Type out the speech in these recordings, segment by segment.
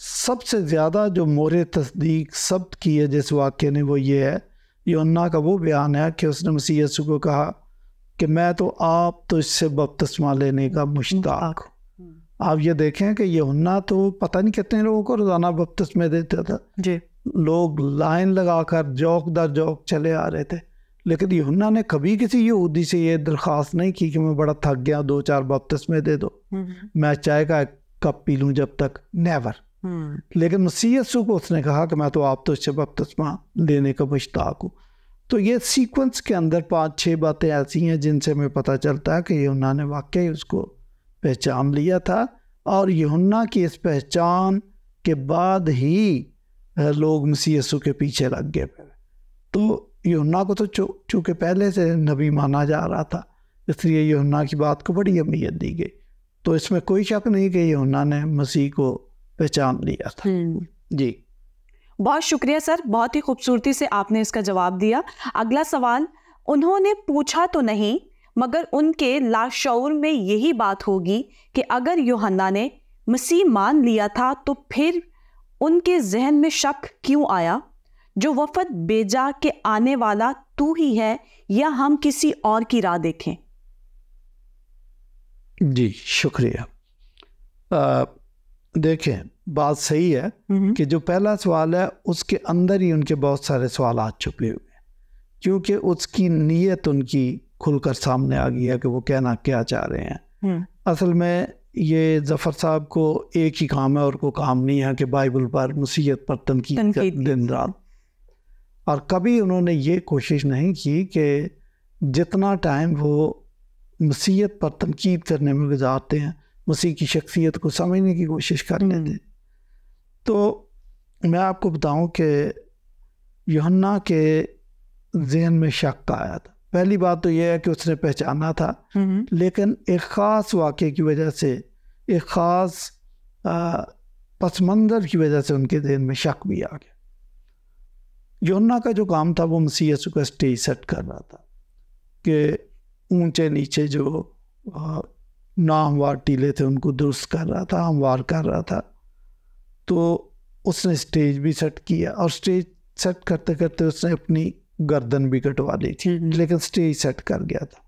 سب سے زیادہ جو مورد تصدیق ثبت کی ہے جس واقعے نے وہ یہ ہے، یوحنا کا وہ بیان ہے کہ اس نے مسیح یسوع کو کہا کہ میں تو آپ تو اس سے بپتسمہ لینے کا مشتاق ہوں۔ آپ یہ دیکھیں کہ یوحنا تو پتہ نہیں کتنے لوگوں کو روزانہ بپتسمے دیتا تھا جی، لوگ لائن لگا کر جوک در جوک چلے آ رہے تھے، لیکن یوحنا نے کبھی کسی یہودی سے یہ درخواست نہیں کی کہ میں بڑا تھک گیا 2-4 بپتسمے دے دو، میں چائے کا کپ پی لوں جب تک، نیور۔ لیکن مسیح یسوع کو اس نے کہا کہ میں تو آپ تو اس سے بپتسمہ لینے کا مشتاق ہوں۔ تو یہ سیکوینس کے اندر 5-6 باتیں ایسی ہیں جن سے ہمیں پتہ چلتا ہے کہ یوحنا نے واقعی اس کو پہچان لیا تھا، اور یوحنا کی اس پہچان کے بعد ہی لوگ مسیح یسوع کے پیچھے لگ گئے۔ تو یوحنا کو تو چونکہ پہلے سے نبی مانا جا رہا تھا، اس لیے یوحنا کی بات کو بڑی اہمیت دی گئی۔ تو اس میں کوئی شک نہیں کہ یوحنا نے مسیح کو پہچان لیا تھا۔ جی بہت شکریہ سر، بہت ہی خوبصورتی سے آپ نے اس کا جواب دیا۔ اگلا سوال، انہوں نے پوچھا تو نہیں مگر ان کے لاشعور میں یہی بات ہوگی کہ اگر یوحنا نے مسیح مان لیا تھا تو پھر ان کے ذہن میں شک کیوں آیا؟ جو وفد بھیجا کہ آنے والا تو ہی ہے یا ہم کسی اور کی راہ دیکھیں؟ جی شکریہ۔ دیکھیں بات صحیح ہے کہ جو پہلا سوال ہے اس کے اندر ہی ان کے بہت سارے سوالات چھپے ہوئے ہیں، کیونکہ اس کی نیت ان کی کھل کر سامنے آ گئی ہے کہ وہ کہنا کیا چاہ رہے ہیں۔ اصل میں یہ ظفر صاحب کو ایک ہی کام ہے اور کوئی کام نہیں ہے کہ بائبل پر مسیحیت پر تنقید دن رات، اور کبھی انہوں نے یہ کوشش نہیں کی کہ جتنا ٹائم وہ مسیحیت پر تنقید کرنے میں گزارتے ہیں مسیح کی شخصیت کو سمجھنے کی کوشش کر لیتے ہیں۔ تو میں آپ کو بتاؤں کہ یوحنا کے ذہن میں شک آیا تھا۔ پہلی بات تو یہ ہے کہ اس نے پہچانا تھا، لیکن ایک خاص واقعے کی وجہ سے، ایک خاص پس منظر کی وجہ سے ان کے ذہن میں شک بھی آ گیا۔ یوحنا کا جو کام تھا وہ مسیح یسوع کا اسٹیج سیٹ کر رہا تھا کہ اونچے نیچے جو ناہموار ٹیلے تھے ان کو درست کر رہا تھا، ہموار کر رہا تھا۔ تو اس نے اسٹیج بھی سیٹ کیا، اور اسٹیج سیٹ کرتے کرتے اس نے اپنی گردن بھی کٹوا لی تھی، لیکن اسٹیج سیٹ کر گیا تھا۔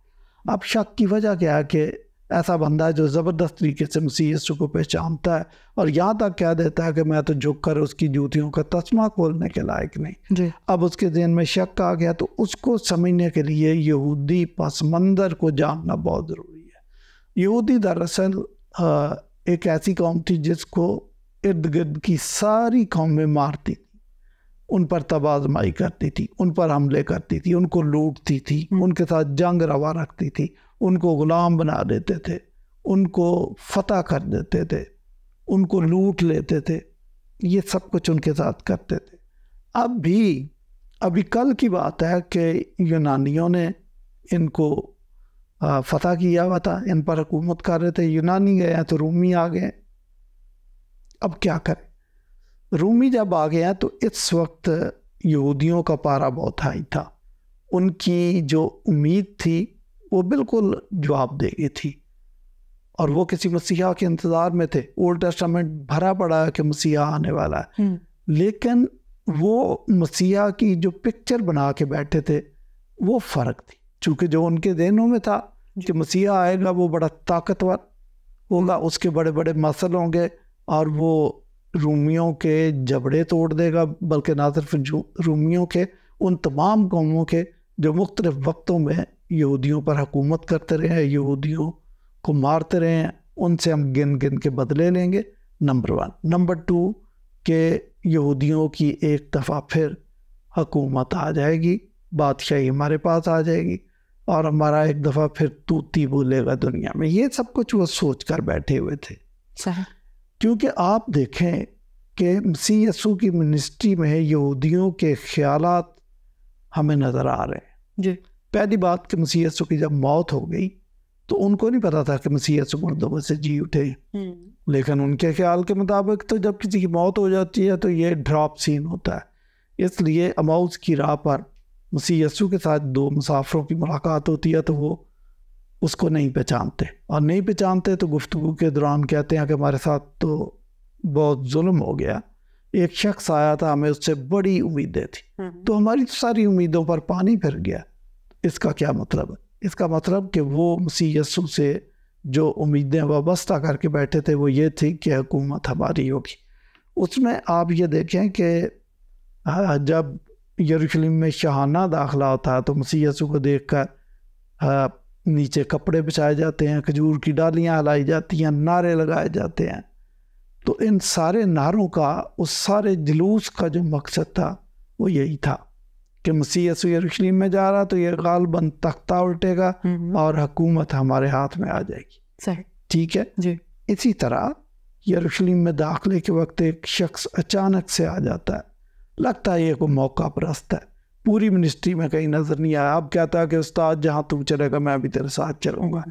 اب شک کی وجہ کیا ہے کہ ایسا بندہ ہے جو زبردست طریقے سے مسیح یسوع کو پہچانتا ہے اور یہاں تک کہہ دیتا ہے کہ میں تو جھک کر اس کی جوتیوں کا تسمہ کھولنے کے لائق نہیں۔ اب اس کے ذہن میں شک آ گیا، تو اس کو سمجھنے کے لیے یہودی پس منظر کو جاننا بہت ضروری ہے۔ یہودی دراصل ایک ایسی قوم تھی جس کو ارد گرد کی ساری قومیں مارتی تھی، ان پر تباہ آزمائی کرتی تھی، ان پر حملے کرتی تھی، ان کو لوٹتی تھی، ان کے ساتھ جنگ روا رکھتی تھی، ان کو غلام بنا دیتے تھے، ان کو فتح کر دیتے تھے، ان کو لوٹ لیتے تھے، یہ سب کچھ ان کے ساتھ کرتے تھے۔ ابھی کل کی بات ہے کہ یونانیوں نے ان کو فتح کیا ہوا تھا، ان پر حکومت کر رہے تھے، یونانی گئے ہیں تو رومی آ گئے۔ اب کیا کریں؟ رومی جب آ گئے ہیں تو اس وقت یہودیوں کا پارا بہت ہائی تھا، ان کی جو امید تھی وہ بالکل جواب دے گئی تھی، اور وہ کسی مسیحا کے انتظار میں تھے۔ اولڈ ٹیسٹامنٹ بھرا پڑا ہے کہ مسیحا آنے والا ہے، لیکن وہ مسیحا کی جو پکچر بنا کے بیٹھے تھے وہ فرق تھی، چونکہ جو ان کے ذہنوں میں تھا کہ مسیحا آئے گا وہ بڑا طاقتور ہوگا، اس کے بڑے بڑے مسل ہوں گے، اور وہ رومیوں کے جبڑے توڑ دے گا، بلکہ نہ صرف رومیوں کے، ان تمام قوموں کے جو مختلف وقتوں میں یہودیوں پر حکومت کرتے رہے ہیں، یہودیوں کو مارتے رہے ہیں، ان سے ہم گن گن کے بدلے لیں گے، نمبر 1۔ نمبر 2 کہ یہودیوں کی ایک دفعہ پھر حکومت آ جائے گی، بادشاہی ہمارے پاس آ جائے گی، اور ہمارا ایک دفعہ پھر توتی بولے گا دنیا میں۔ یہ سب کچھ وہ سوچ کر بیٹھے ہوئے تھے۔ صحیح۔ کیونکہ آپ دیکھیں کہ مسیح یسوع کی منسٹری میں یہودیوں کے خیالات ہمیں نظر آ رہے ہیں۔ جی۔ پہلی بات کہ مسیح یسوع کی جب موت ہو گئی تو ان کو نہیں پتا تھا کہ مسیح یسوع مردوں میں سے جی اٹھے، لیکن ان کے خیال کے مطابق تو جب کسی کی موت ہو جاتی ہے تو یہ ڈراپ سین ہوتا ہے۔ اس لیے اماؤس کی راہ پر مسیح یسوع کے ساتھ 2 مسافروں کی ملاقات ہوتی ہے تو وہ اس کو نہیں پہچانتے، اور نہیں پہچانتے تو گفتگو کے دوران کہتے ہیں کہ ہمارے ساتھ تو بہت ظلم ہو گیا. ایک شخص آیا تھا, ہمیں اس سے بڑی امیدیں تھیں, تو ہماری ساری امیدوں پر پانی پھر گیا. اس کا کیا مطلب ہے؟ اس کا مطلب کہ وہ مسیح یسوع سے جو امیدیں وابستہ کر کے بیٹھے تھے وہ یہ تھی کہ حکومت ہماری ہوگی. اس میں آپ یہ دیکھیں کہ جب یروشلم میں شاہانہ داخلہ ہوتا ہے تو مسیح یسوع کو دیکھ کر نیچے کپڑے بچھائے جاتے ہیں, کھجور کی ڈالیاں ہلائی جاتی ہیں, نعرے لگائے جاتے ہیں. تو ان سارے نعروں کا, اس سارے جلوس کا جو مقصد تھا وہ یہی تھا کہ مسیح یسوع یروشلم میں جا رہا تو یہ غالباً تختہ الٹے گا اور حکومت ہمارے ہاتھ میں آ جائے گی. صحیح, ٹھیک ہے جی. اسی طرح یروشلم میں داخلے کے وقت ایک شخص اچانک سے آ جاتا ہے, لگتا ہے یہ کوئی موقع پرست ہے, پوری منسٹری میں کہیں نظر نہیں آیا. اب کہتا ہے کہ استاد جہاں تو چلے گا میں بھی تیرے ساتھ چلوں گا.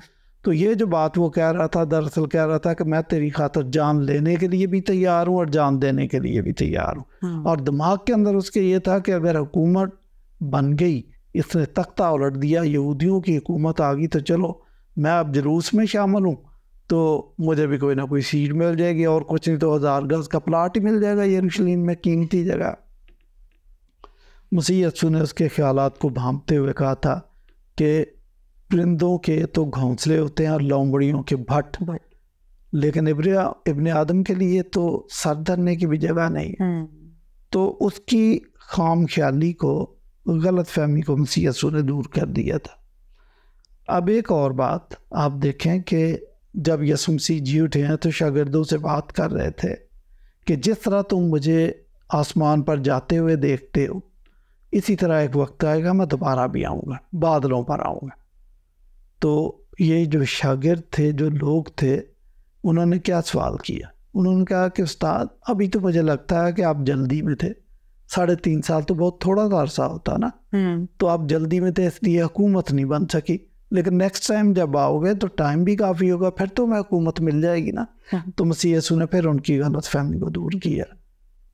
تو یہ جو بات وہ کہہ رہا تھا دراصل کہہ رہا تھا کہ میں تیری خاطر جان لینے کے لیے بھی تیار ہوں اور جان دینے کے لیے بھی تیار ہوں. اور دماغ کے اندر اس کے یہ تھا کہ اگر حکومت بن گئی, اس نے تختہ الٹ دیا, یہودیوں کی حکومت آ گئی, تو چلو میں اب جلوس میں شامل ہوں تو مجھے بھی کوئی نہ کوئی سیٹ مل جائے گی, اور کچھ نہیں تو 1000 گز کا پلاٹ ہی مل جائے گا یروشلم میں, قیمتی جگہ. مسیح یسوع نے اس کے خیالات کو بھانپتے ہوئے کہا تھا کہ پرندوں کے تو گھونسلے ہوتے ہیں اور لومڑیوں کے بھٹ, لیکن ابن آدم کے لیے تو سر دھرنے کی بھی جگہ نہیں. تو اس کی خام خیالی کو, غلط فہمی کو مسیح یسوع نے دور کر دیا تھا. اب ایک اور بات آپ دیکھیں کہ جب یسوع مسیح جی اٹھے ہیں تو شاگردوں سے بات کر رہے تھے کہ جس طرح تم مجھے آسمان پر جاتے ہوئے دیکھتے ہو, اسی طرح ایک وقت آئے گا میں دوبارہ بھی آؤں گا, بادلوں پر آؤں گا. تو یہ جو شاگرد تھے, جو لوگ تھے, انہوں نے کیا سوال کیا؟ انہوں نے کہا کہ استاد ابھی تو مجھے لگتا ہے کہ آپ جلدی میں تھے, 3.5 سال تو بہت تھوڑا سا عرصہ ہوتا نا, تو آپ جلدی میں تھے اس لیے حکومت نہیں بن سکی, لیکن نیکسٹ ٹائم جب آؤ گے تو ٹائم بھی کافی ہوگا, پھر تو میں حکومت مل جائے گی نا. تو مسیح یسوع نے پھر ان کی غلط فہمی کو دور کیا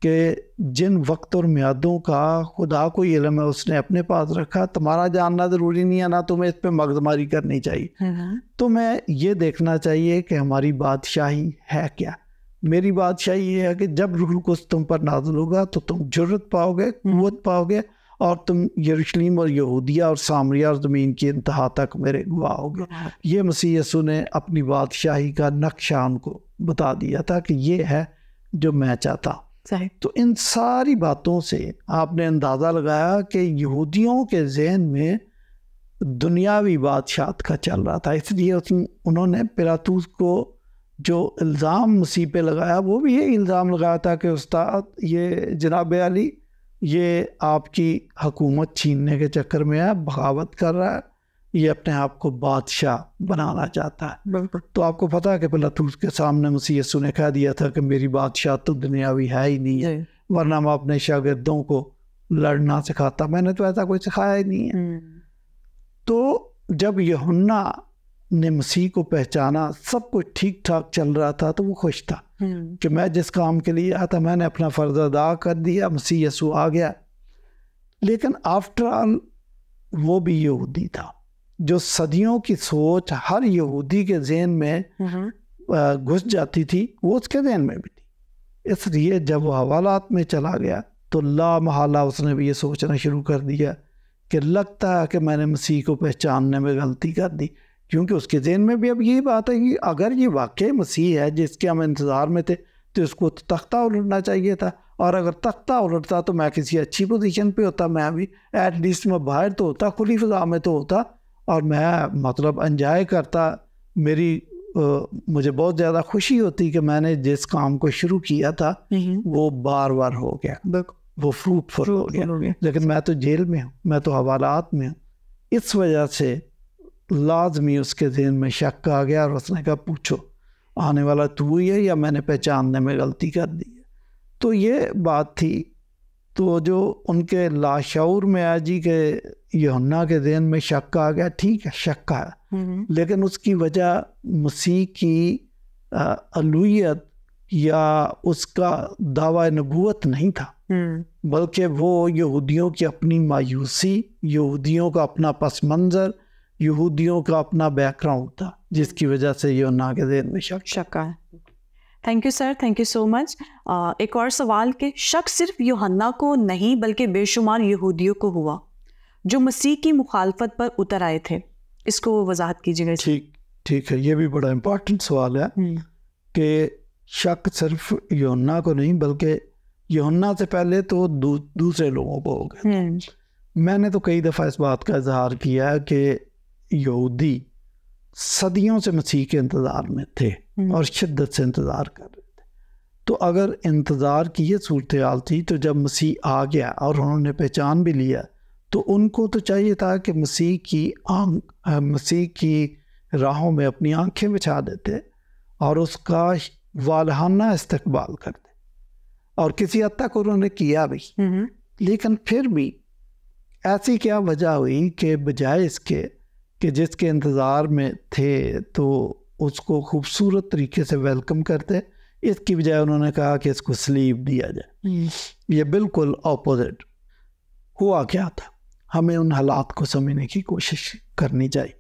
کہ جن وقت اور میعادوں کا خدا کو علم ہے اس نے اپنے پاس رکھا, تمہارا جاننا ضروری نہیں ہے, نہ تمہیں اس پہ مغز ماری کرنی چاہیے. تمہیں یہ دیکھنا چاہیے کہ ہماری بادشاہی ہے کیا. میری بادشاہی یہ ہے کہ جب روح القدس تم پر نازل ہوگا تو تم جرت پاؤ گے, قوت پاؤ گے, اور تم یروشلم اور یہودیہ اور سامریہ اور زمین کی انتہا تک میرے گواہ ہوگے. یہ مسیح یسوع نے اپنی بادشاہی کا نقشہ ان کو بتا دیا تھا کہ یہ ہے جو میں چاہتا. تو ان ساری باتوں سے آپ نے اندازہ لگایا کہ یہودیوں کے ذہن میں دنیاوی بادشاہت کا چل رہا تھا. اس لیے انہوں نے پیلاطس کو جو الزام مسیح پہ لگایا وہ بھی یہ الزام لگایا تھا کہ استاد یہ جناب علی یہ آپ کی حکومت چھیننے کے چکر میں ہے, بغاوت کر رہا ہے, یہ اپنے آپ کو بادشاہ بنانا چاہتا ہے. تو آپ کو پتہ ہے کہ پیلاطس کے سامنے مسیح یسوع نے کہہ دیا تھا کہ میری بادشاہ تو دنیاوی ہے ہی نہیں ہے, ورنہ میں اپنے شاگردوں کو لڑنا سکھاتا, میں نے تو ایسا کوئی سکھایا ہی نہیں ہے. تو جب یوحنا نے مسیح کو پہچانا, سب کچھ ٹھیک ٹھاک چل رہا تھا, تو وہ خوش تھا کہ میں جس کام کے لیے آیا تھا میں نے اپنا فرض ادا کر دیا, مسیح یسوع آ گیا. لیکن آفٹر آل وہ بھی یہودی تھا. جو صدیوں کی سوچ ہر یہودی کے ذہن میں گھس جاتی تھی وہ اس کے ذہن میں بھی تھی. اس لیے جب وہ حوالات میں چلا گیا تو لا محالہ اس نے بھی یہ سوچنا شروع کر دیا کہ لگتا ہے کہ میں نے مسیح کو پہچاننے میں غلطی کر دی, کیونکہ اس کے ذہن میں بھی اب یہی بات ہے کہ اگر یہ واقعی مسیح ہے جس کے ہم انتظار میں تھے تو اس کو تختہ الٹنا چاہیے تھا, اور اگر تختہ الٹتا تو میں کسی اچھی پوزیشن پہ ہوتا, میں بھی ایٹ لیسٹ میں باہر تو ہوتا, کھلی فضا میں تو ہوتا, اور میں مطلب انجوائے کرتا. مجھے بہت زیادہ خوشی ہوتی کہ میں نے جس کام کو شروع کیا تھا وہ بار بار ہو گیا, وہ فروٹفل ہو گیا. لیکن میں تو جیل میں ہوں, میں تو حوالات میں ہوں. اس وجہ سے لازمی اس کے ذہن میں شک آ گیا, اور اس نے کہا پوچھو آنے والا تو ہی ہے یا میں نے پہچاننے میں غلطی کر دی ہے. تو یہ بات تھی. تو جو ان کے لاشعور میں آیا جی کہ یوحنا کے ذہن میں شک آ گیا, ٹھیک ہے شک آیا, لیکن اس کی وجہ مسیح کی الوہیت یا اس کا دعویٰ نبوت نہیں تھا, بلکہ وہ یہودیوں کی اپنی مایوسی, یہودیوں کا اپنا پس منظر, یہودیوں کا اپنا بیک گراؤنڈ تھا, جس کی وجہ سے یوحنا کے ذہن میں شک آیا. Thank you sir, thank you so much. ایک اور سوال کہ شک صرف یوحنا کو نہیں بلکہ بے شمار یہودیوں کو ہوا جو مسیح کی مخالفت پر اتر آئے تھے, اس کو وضاحت کیجیے گا. ٹھیک ہے, یہ بھی بڑا امپورٹنٹ سوال ہے کہ شک صرف یوحنا کو نہیں بلکہ یوحنا سے پہلے تو دوسرے لوگوں کو ہو گیا. میں نے تو کئی دفعہ اس بات کا اظہار کیا کہ یہودی صدیوں سے مسیح کے انتظار میں تھے اور شدت سے انتظار کر رہے تھے. تو اگر انتظار کی یہ صورتحال تھی تو جب مسیح آ گیا اور انہوں نے پہچان بھی لیا تو ان کو تو چاہیے تھا کہ مسیح کی راہوں میں اپنی آنکھیں بچھا دیتے اور اس کا والہانہ استقبال کرتے, اور کسی حد تک انہوں نے کیا بھی. لیکن پھر بھی ایسی کیا وجہ ہوئی کہ بجائے اس کے کہ جس کے انتظار میں تھے تو اس کو خوبصورت طریقے سے ویلکم کرتے, اس کی بجائے انہوں نے کہا کہ اس کو سلیب دیا جائے. یہ بالکل اپوزٹ ہوا. کیا تھا؟ ہمیں ان حالات کو سمجھنے کی کوشش کرنی چاہیے.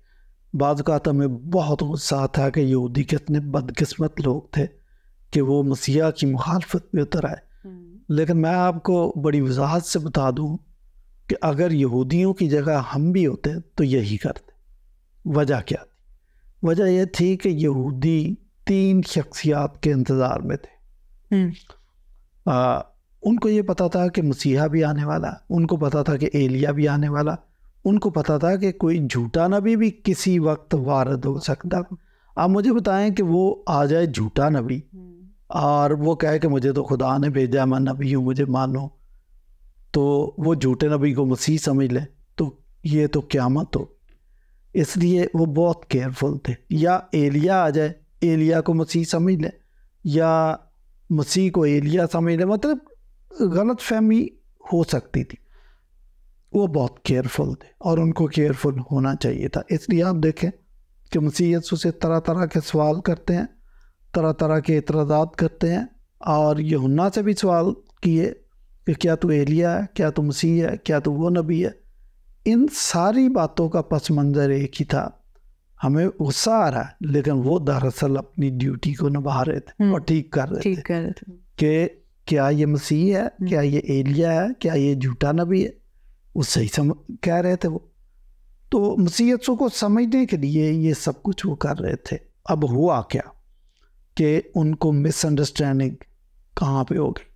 بعض اوقات ہمیں بہت غصہ تھا کہ یہودی کتنے بدقسمت لوگ تھے کہ وہ مسیح کی مخالفت پہ اتر آئے. لیکن میں آپ کو بڑی وضاحت سے بتا دوں کہ اگر یہودیوں کی جگہ ہم بھی ہوتے تو یہی کرتے. وجہ کیا تھی؟ وجہ یہ تھی کہ یہودی 3 شخصیات کے انتظار میں تھے. ان کو یہ پتا تھا کہ مسیحا بھی آنے والا, ان کو پتا تھا کہ ایلیا بھی آنے والا, ان کو پتا تھا کہ کوئی جھوٹا نبی بھی کسی وقت وارد ہو سکتا. آپ مجھے بتائیں کہ وہ آ جائے جھوٹا نبی اور وہ کہے کہ مجھے تو خدا نے بھیجا, میں نبی ہوں, مجھے مانو, تو وہ جھوٹے نبی کو مسیح سمجھ لے تو یہ تو قیامت ہو. اس لیے وہ بہت کیئرفل تھے. یا ایلیا آ جائے, ایلیا کو مسیح سمجھ لے, یا مسیح کو ایلیا سمجھ لے, مطلب غلط فہمی ہو سکتی تھی. وہ بہت کیئرفل تھے اور ان کو کیئرفل ہونا چاہیے تھا. اس لیے آپ دیکھیں کہ مسیح یسوع سے طرح طرح کے سوال کرتے ہیں, طرح طرح کے اعتراضات کرتے ہیں, اور یوحنا سے بھی سوال کیے کہ کیا تو ایلیا ہے, کیا تو مسیح ہے, کیا تو وہ نبی ہے. ان ساری باتوں کا پس منظر ایک ہی تھا. ہمیں غصہ آ رہا ہے لیکن وہ دراصل اپنی ڈیوٹی کو نبھا رہے تھے اور ٹھیک کر رہے تھے کہ کیا یہ مسیح ہے, کیا یہ ایلیا ہے, کیا یہ جھوٹا نبی ہے. وہ صحیح کہہ رہے تھے. وہ تو مسیح یسوع کو سمجھنے کے لیے یہ سب کچھ وہ کر رہے تھے. اب ہوا کیا کہ ان کو مس انڈرسٹینڈنگ کہاں پہ ہوگی.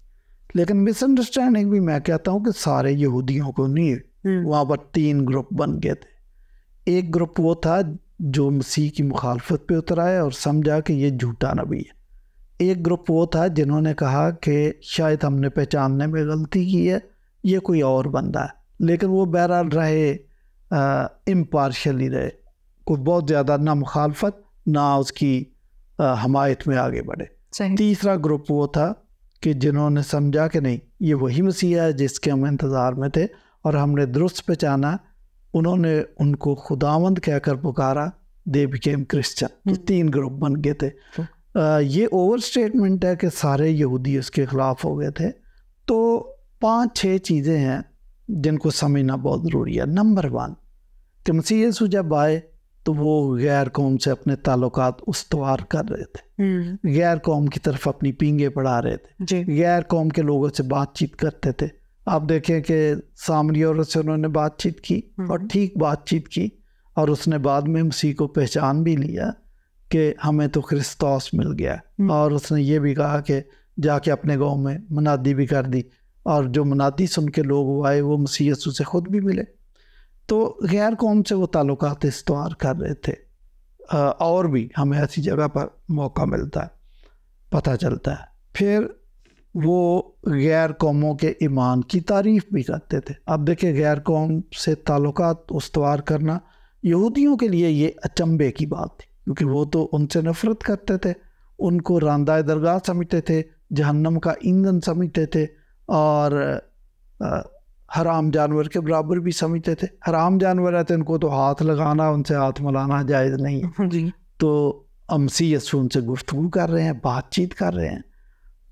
لیکن مس انڈرسٹینڈنگ بھی میں کہتا ہوں کہ سارے یہودیوں کو نہیں. وہاں پر 3 گروپ بن گئے تھے. ایک گروپ وہ تھا جو مسیح کی مخالفت پہ اتر آیا اور سمجھا کہ یہ جھوٹا نبی ہے. ایک گروپ وہ تھا جنہوں نے کہا کہ شاید ہم نے پہچاننے میں غلطی کی ہے, یہ کوئی اور بندہ ہے. لیکن وہ بہرحال رہے امپارشلی رہے, کوئی بہت زیادہ نہ مخالفت نہ اس کی حمایت میں آگے بڑھے. تیسرا گروپ وہ تھا کہ جنہوں نے سمجھا کہ نہیں, یہ وہی مسیح ہے جس کے ہم انتظار میں تھے اور ہم نے درست پہچانا. انہوں نے ان کو خداوند کہہ کر پکارا. They became Christian. 3 گروپ بن گئے تھے. یہ اوور سٹیٹمنٹ ہے کہ سارے یہودی اس کے خلاف ہو گئے تھے. تو 5-6 چیزیں ہیں جن کو سمجھنا بہت ضروری ہے. نمبر 1 کہ مسیح یسوع جب آئے تو وہ غیر قوم سے اپنے تعلقات استوار کر رہے تھے, غیر قوم کی طرف اپنی پینگیں پڑھا رہے تھے, غیر قوم کے لوگوں سے بات چیت کرتے تھے. آپ دیکھیں کہ سامری عورت سے انہوں نے بات چیت کی اور ٹھیک بات چیت کی, اور اس نے بعد میں مسیح کو پہچان بھی لیا کہ ہمیں تو کرسطوس مل گیا. اور اس نے یہ بھی کہا کہ جا کے اپنے گاؤں میں منادی بھی کر دی, اور جو منادی سن کے لوگ آئے وہ مسیح یسوع سے خود بھی ملے. تو غیر قوم سے وہ تعلقات استوار کر رہے تھے. اور بھی ہمیں ایسی جگہ پر موقع ملتا ہے, پتہ چلتا ہے. پھر وہ غیر قوموں کے ایمان کی تعریف بھی کرتے تھے. اب دیکھیں غیر قوم سے تعلقات استوار کرنا یہودیوں کے لیے یہ اچنبے کی بات تھی, کیونکہ وہ تو ان سے نفرت کرتے تھے, ان کو راندہ درگاہ سمجھتے تھے, جہنم کا ایندھن سمجھتے تھے, اور حرام جانور کے برابر بھی سمجھتے تھے. حرام جانور ہے تو ان کو تو ہاتھ لگانا, ان سے ہاتھ ملانا جائز نہیں جی. تو مسیح یسوع ان سے گفتگو کر رہے ہیں, بات چیت کر رہے ہیں.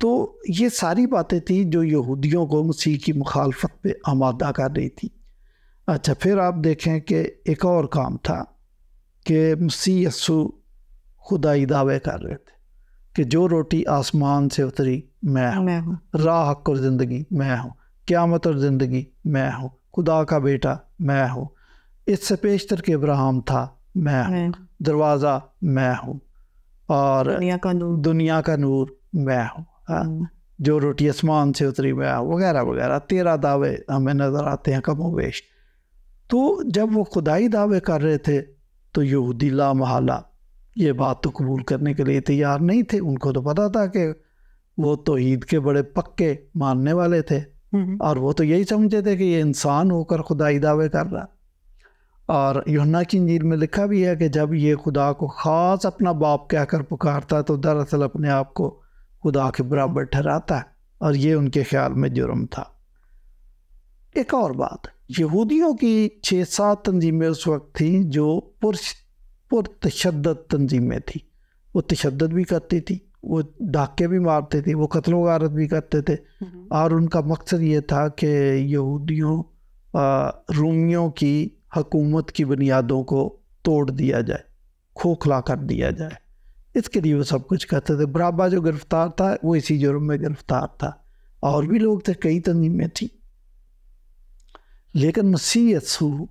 تو یہ ساری باتیں تھیں جو یہودیوں کو مسیح کی مخالفت پہ آمادہ کر رہی تھی. اچھا, پھر آپ دیکھیں کہ ایک اور کام تھا کہ مسیح یسوع خدائی دعوے کر رہے تھے. کہ جو روٹی آسمان سے اتری میں ہوں، راہ حق اور زندگی میں ہوں، قیامت اور زندگی میں ہوں، خدا کا بیٹا میں ہوں، اس سے پیشتر کے ابراہیم تھا میں ہوں، دروازہ میں ہوں، اور دنیا کا نور میں ہوں، جو روٹی آسمان سے اتری میں ہوں، وغیرہ وغیرہ 13 دعوے ہمیں نظر آتے ہیں کم و بیش۔ تو جب وہ خدائی دعوے کر رہے تھے تو یہودی لا محالہ یہ بات تو قبول کرنے کے لیے تیار نہیں تھے۔ ان کو تو پتا تھا کہ وہ توحید کے بڑے پکے ماننے والے تھے، اور وہ تو یہی سمجھتے تھے کہ یہ انسان ہو کر خدائی دعوے کر رہا۔ اور یوحنا کی انجیل میں لکھا بھی ہے کہ جب یہ خدا کو خاص اپنا باپ کہہ کر پکارتا تو دراصل اپنے آپ کو خدا کے برابر ٹھہراتا ہے، اور یہ ان کے خیال میں جرم تھا۔ ایک اور بات، یہودیوں کی 6-7 تنظیمیں اس وقت تھیں جو پرتشدد تنظیمیں تھیں۔ وہ تشدد بھی کرتی تھی، وہ ڈاکے بھی مارتے تھے، وہ قتل و غارت بھی کرتے تھے، اور ان کا مقصد یہ تھا کہ یہودیوں رومیوں کی حکومت کی بنیادوں کو توڑ دیا جائے، کھوکھلا کر دیا جائے۔ اس کے لیے وہ سب کچھ کرتے تھے۔ برابا جو گرفتار تھا وہ اسی جرم میں گرفتار تھا، اور بھی لوگ تھے، کئی تنظیمیں تھیں۔ لیکن مسیح یسوع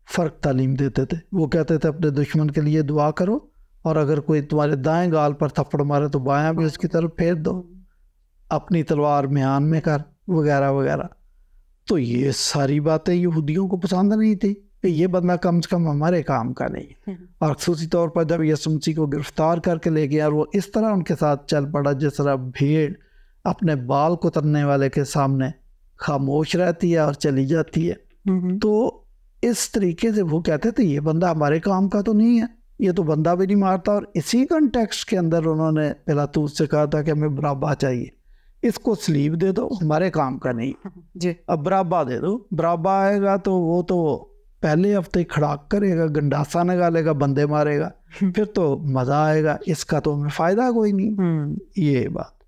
فرق تعلیم دیتے تھے۔ وہ کہتے تھے اپنے دشمن کے لیے دعا کرو، اور اگر کوئی تمہارے دائیں گال پر تھپڑ مارے تو بایاں بھی اس کی طرف پھیر دو، اپنی تلوار میان میں کر، وغیرہ وغیرہ۔ تو یہ ساری باتیں یہودیوں کو پسند نہیں تھی کہ یہ بندہ کم سے کم ہمارے کام کا نہیں۔ اور خصوصی طور پر جب یسوع مسیح کو گرفتار کر کے لے گیا، اور وہ اس طرح ان کے ساتھ چل پڑا جس طرح بھیڑ اپنے بال کترنے والے کے سامنے خاموش رہتی ہے اور چلی جاتی ہے، تو اس طریقے سے وہ کہتے تھے یہ بندہ ہمارے کام کا تو نہیں ہے، یہ تو بندہ بھی نہیں مارتا۔ اور اسی کنٹیکسٹ کے اندر انہوں نے پلاطوس سے کہا تھا کہ ہمیں برابا چاہیے، اس کو سلیب دے دو، ہمارے کام کا نہیں جی، اب برابا دے دو۔ برابا آئے گا تو وہ تو پہلے ہفتے کھڑاک کرے گا، گنڈاسا نکالے گا، بندے مارے گا، پھر تو مزہ آئے گا، اس کا تو ہمیں فائدہ کوئی نہیں۔ یہ بات۔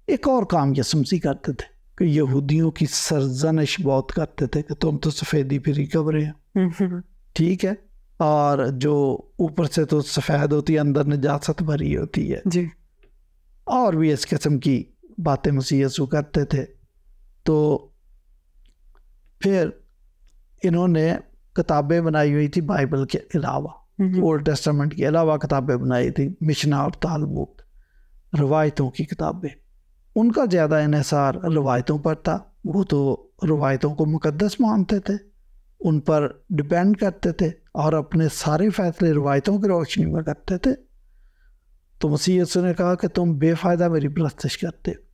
ایک اور کام یسوع مسیح کرتے تھے کہ یہودیوں کی سرزنش بہت کرتے تھے کہ تم تو سفیدی پھری قبریں ہیں، ٹھیک ہے، اور جو اوپر سے تو سفید ہوتی ہے، اندر نجاست بھری ہوتی ہے جی، اور بھی اس قسم کی باتیں مسیح یسوع کرتے تھے۔ تو پھر انہوں نے کتابیں بنائی ہوئی تھی بائبل کے علاوہ، اولڈ ٹیسٹامنٹ کے علاوہ کتابیں بنائی تھی، مشنا اور تالمود، روایتوں کی کتابیں۔ ان کا زیادہ انحصار روایتوں پر تھا، وہ تو روایتوں کو مقدس مانتے تھے، ان پر ڈیپینڈ کرتے تھے، اور اپنے سارے فیصلے روایتوں کی روشنی میں کرتے تھے۔ تو مسیح یسوع نے کہا کہ تم بے فائدہ میری پرستش کرتے ہو،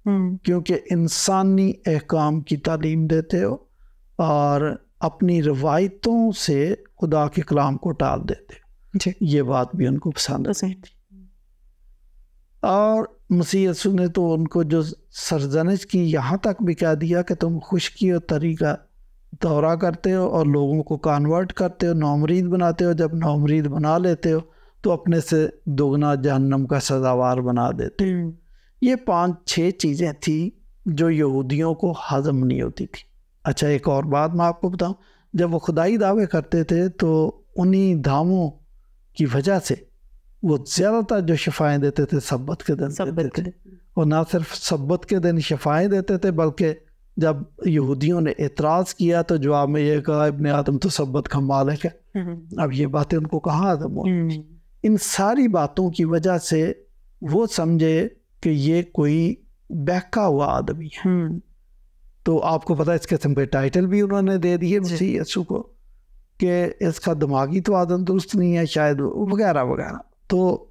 کیونکہ انسانی احکام کی تعلیم دیتے ہو اور اپنی روایتوں سے خدا کے کلام کو ٹال دیتے ہو۔ یہ بات بھی ان کو پسند ہے۔ اور مسیح یسوع نے تو ان کو جو سرزنش کی یہاں تک بھی کہہ دیا کہ تم خشکی اور تری کا دورہ کرتے ہو اور لوگوں کو کانورٹ کرتے ہو، نومرید بناتے ہو، جب نومرید بنا لیتے ہو تو اپنے سے دوگنا جہنم کا سزاوار بنا دیتے ہو۔ یہ 5-6 چیزیں تھیں جو یہودیوں کو ہضم نہیں ہوتی تھی۔ اچھا، ایک اور بات میں آپ کو بتاؤں، جب وہ خدائی دعوے کرتے تھے تو انہی دعووں کی وجہ سے وہ زیادہ تر جو شفائیں دیتے تھے سبت کے دن دیتے تھے، اور نہ صرف سبت کے دن شفائیں دیتے تھے بلکہ جب یہودیوں نے اعتراض کیا تو جواب میں یہ کہا ابن آدم تو سبت کا مالک ہے۔ اب یہ باتیں ان کو کہاں ہضم ہوئی؟ ان ساری باتوں کی وجہ سے وہ سمجھے کہ یہ کوئی بہکا ہوا آدمی ہے۔ تو آپ کو پتا اس قسم کے ٹائٹل بھی انہوں نے دے دیے مسیح یسوع کو کہ اس کا دماغی توازن درست نہیں ہے شاید، وغیرہ وغیرہ۔ تو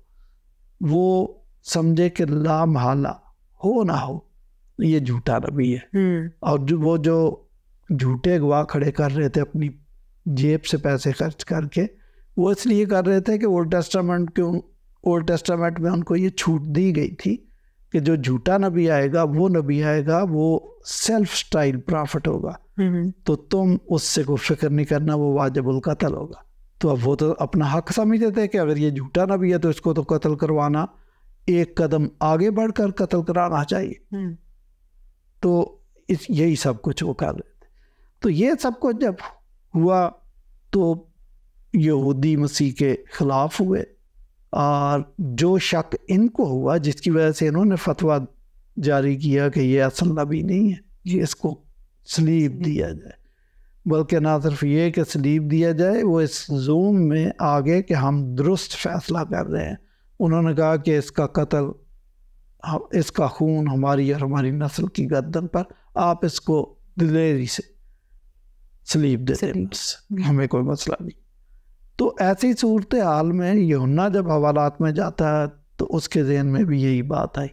وہ سمجھے کہ لا محالہ ہو نہ ہو یہ جھوٹا نبی ہے، اور وہ جو جھوٹے گواہ کھڑے کر رہے تھے اپنی جیب سے پیسے خرچ کر کے، وہ اس لیے کر رہے تھے کہ اولڈ ٹیسٹامنٹ میں ان کو یہ چھوٹ دی گئی تھی کہ جو جھوٹا نبی آئے گا وہ سیلف سٹائل پرافٹ ہوگا، تو تم اس سے کوئی فکر نہیں کرنا، وہ واجب القتل ہوگا۔ تو اب وہ تو اپنا حق سمجھتے تھے کہ اگر یہ جھوٹا نبی ہے تو اس کو تو قتل کروانا، ایک قدم آگے بڑھ کر قتل کرانا چاہیے۔ تو یہی سب کچھ وہ کر رہے تھے۔ تو یہ سب کچھ جب ہوا تو یہودی مسیح کے خلاف ہوئے، اور جو شک ان کو ہوا جس کی وجہ سے انہوں نے فتویٰ جاری کیا کہ یہ اصل نبی نہیں ہے، اس کو سلیب دیا جائے، بلکہ نہ صرف یہ کہ سلیب دیا جائے، وہ اس زوم میں آگے کہ ہم درست فیصلہ کر رہے ہیں. انہوں نے کہا کہ اس کا قتل، اس کا خون ہماری اور ہماری نسل کی گردن پر، آپ اس کو دلیری سے سلیب دے دیں، بس ہمیں کوئی مسئلہ نہیں. تو ایسی صورتحال میں یوحنا جب حوالات میں جاتا ہے تو اس کے ذہن میں بھی یہی بات آئی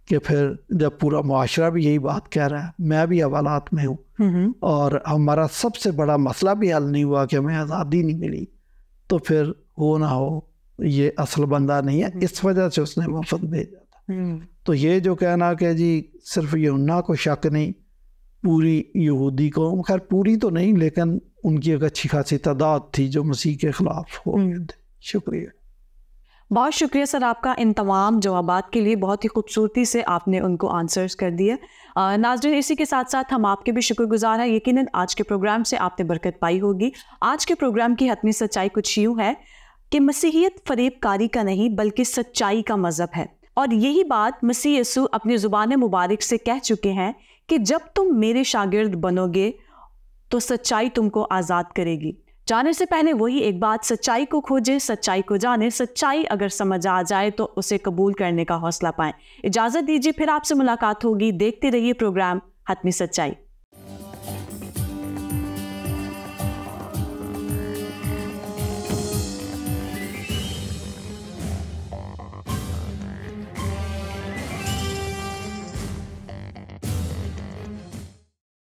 کہ پھر جب پورا معاشرہ بھی یہی بات کہہ رہا ہے، میں بھی حوالات میں ہوں اور ہمارا سب سے بڑا مسئلہ بھی حل نہیں ہوا کہ ہمیں آزادی نہیں ملی، تو پھر ہو نہ ہو یہ اصل بندہ نہیں ہے، اس وجہ سے اس نے وفد بھیجا تھا. تو یہ جو کہنا کہ جی صرف یوحنا کو شک نہیں، پوری یہودی کو، خیر پوری تو نہیں لیکن ان کی ایک اچھی خاصی تعداد تھی جو مسیح کے خلاف ہو گئے تھے. شکریہ. بہت شکریہ سر آپ کا ان تمام جوابات کے لیے، بہت ہی خوبصورتی سے آپ نے ان کو آنسرز کر دیے. ناظرین اسی کے ساتھ ساتھ ہم آپ کے بھی شکر گزار ہیں. یقیناً آج کے پروگرام سے آپ نے برکت پائی ہوگی. آج کے پروگرام کی حتمی سچائی کچھ یوں ہے کہ مسیحیت فریب کاری کا نہیں بلکہ سچائی کا مذہب ہے، اور یہی بات مسیح یسوع اپنی زبان مبارک سے کہہ چکے ہیں کہ جب تم میرے شاگرد بنو گے تو سچائی تم کو آزاد کرے گی. جانے سے پہلے وہی ایک بات، سچائی کو کھوجے، سچائی کو جانے. سچائی اگر سمجھ آ جائے تو اسے قبول کرنے کا حوصلہ پائیں. اجازت دیجیے، پھر آپ سے ملاقات ہوگی. دیکھتے رہیے پروگرام حتمی سچائی.